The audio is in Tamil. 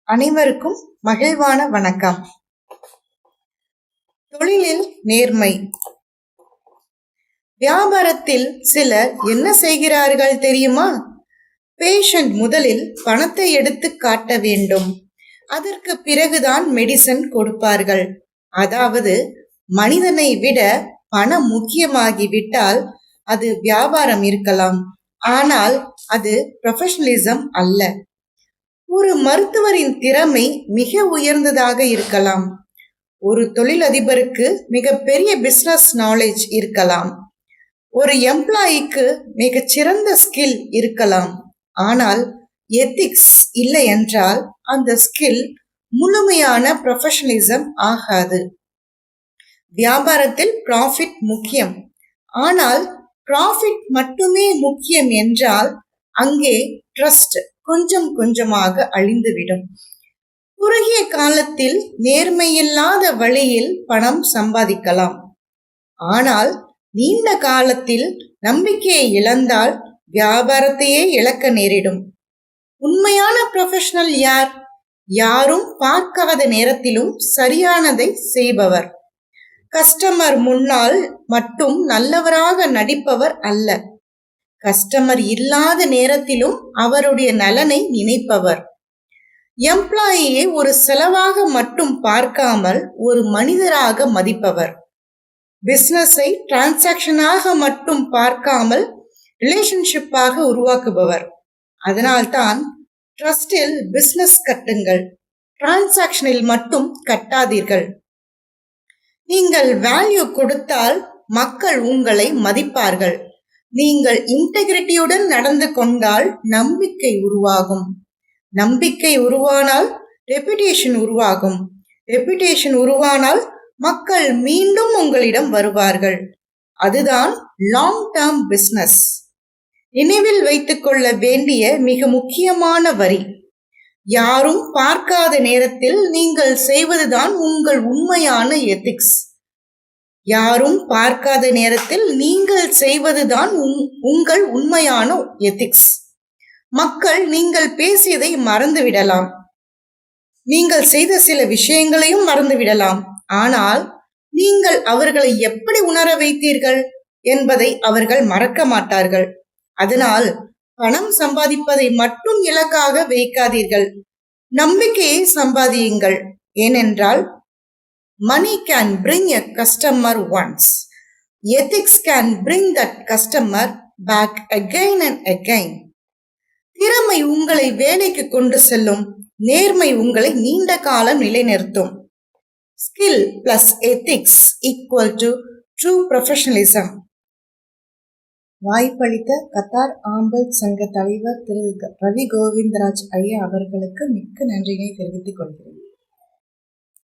அனைவருக்கும் மகிழ்வான வணக்கம். தொழிலில் நேர்மை. வியாபாரத்தில் சிலர் என்ன செய்கிறார்கள் தெரியுமா? பேஷண்ட் முதலில் பணத்தை எடுத்து காட்ட வேண்டும், அதற்கு பிறகுதான் மெடிசன் கொடுப்பார்கள். அதாவது மனிதனை விட பணம் முக்கியமாகிவிட்டால் அது வியாபாரம் இருக்கலாம், ஆனால் அது ப்ரொஃபஷனலிசம் அல்ல. ஒரு மருத்துவரின் திறமை மிக உயர்ந்ததாக இருக்கலாம், ஒரு தொழிலதிபருக்கு மிகப்பெரிய பிசினஸ் நாலேஜ் இருக்கலாம், ஒரு எம்ப்ளாயிக்கு மிகச்சிறந்த ஸ்கில் இருக்கலாம். ஆனால் எத்திக்ஸ் இல்லை என்றால் அந்த ஸ்கில் முழுமையான ப்ரொஃபஷனலிசம் ஆகாது. வியாபாரத்தில் ப்ராஃபிட் முக்கியம், ஆனால் ப்ராஃபிட் மட்டுமே முக்கியம் என்றால் அங்கே ட்ரஸ்ட் கொஞ்சம் கொஞ்சமாக அழிந்துவிடும். குறுகிய காலத்தில் நேர்மையில்லாத வழியில் பணம் சம்பாதிக்கலாம், ஆனால் நீண்ட காலத்தில் நம்பிக்கையை இழந்தால் வியாபாரத்தையே இழக்க நேரிடும். உண்மையான ப்ரொஃபஷனல் யார்? யாரும் பார்க்காத நேரத்திலும் சரியானதை செய்பவர். கஸ்டமர் முன்னால் மட்டும் நல்லவராக நடிப்பவர் அல்ல, கஸ்டமர் இல்லாத நேரத்திலும் அவருடைய நலனை நினைப்பவர். எம்ப்ளாயியை ஒரு செலவாக மட்டும் பார்க்காமல் ஒரு மனிதராக மதிப்பவர். பிசினஸை டிரான்சாக்ஷனாக மட்டும் பார்க்காமல் ரிலேஷன்ஷிப்பாக உருவாக்குபவர். அதனால்தான் ட்ரஸ்டில் பிசினஸ் கட்டுங்கள், டிரான்சாக்ஷனில் மட்டும் கட்டாதீர்கள். நீங்கள் வேல்யூ கொடுத்தால் மக்கள் உங்களை மதிப்பார்கள். நீங்கள் இன்டெகிரிட்டியுடன் நடந்து கொண்டால் நம்பிக்கை உருவாகும், நம்பிக்கை உருவானால் ரெputation உருவாகும், ரெputation உருவானால் மக்கள் மீண்டும் உங்களிடம் வருவார்கள். அதுதான் லாங் டேர்ம் பிசினஸ். நினைவில் வைத்துக் கொள்ள வேண்டிய மிக முக்கியமான வரி, யாரும் பார்க்காத நேரத்தில் நீங்கள் செய்வதுதான் உங்கள் உண்மையான எத்திக்ஸ். யாரும் பார்க்காத நேரத்தில் நீங்கள் செய்வதுதான் உங்கள் உண்மையான எத்திக்ஸ். மக்கள் நீங்கள் பேசியதை மறந்துவிடலாம், நீங்கள் செய்த சில விஷயங்களையும் மறந்துவிடலாம், ஆனால் நீங்கள் அவர்களை எப்படி உணர வைத்தீர்கள் என்பதை அவர்கள் மறக்க மாட்டார்கள். அதனால் பணம் சம்பாதிப்பதை மட்டும் இலக்காக வைக்காதீர்கள், நம்பிக்கையை சம்பாதியுங்கள். ஏனென்றால் money can bring a customer once, ethics can bring that customer back again and again. திறமை உங்களை வேலைக்கு கொண்டு செல்லும், நேர்மை உங்களை நீண்ட காலம் நிலைநிறுத்தும். Skill plus ethics equal to true professionalism. வாய்ப்பளித்த கத்தார் ஆம்பல் சங்க தலைவர் திரு ரவி கோவிந்தராஜ் ஐயா அவர்களுக்கு மிக்க நன்றியை தெரிவித்துக் கொள்கிறேன்.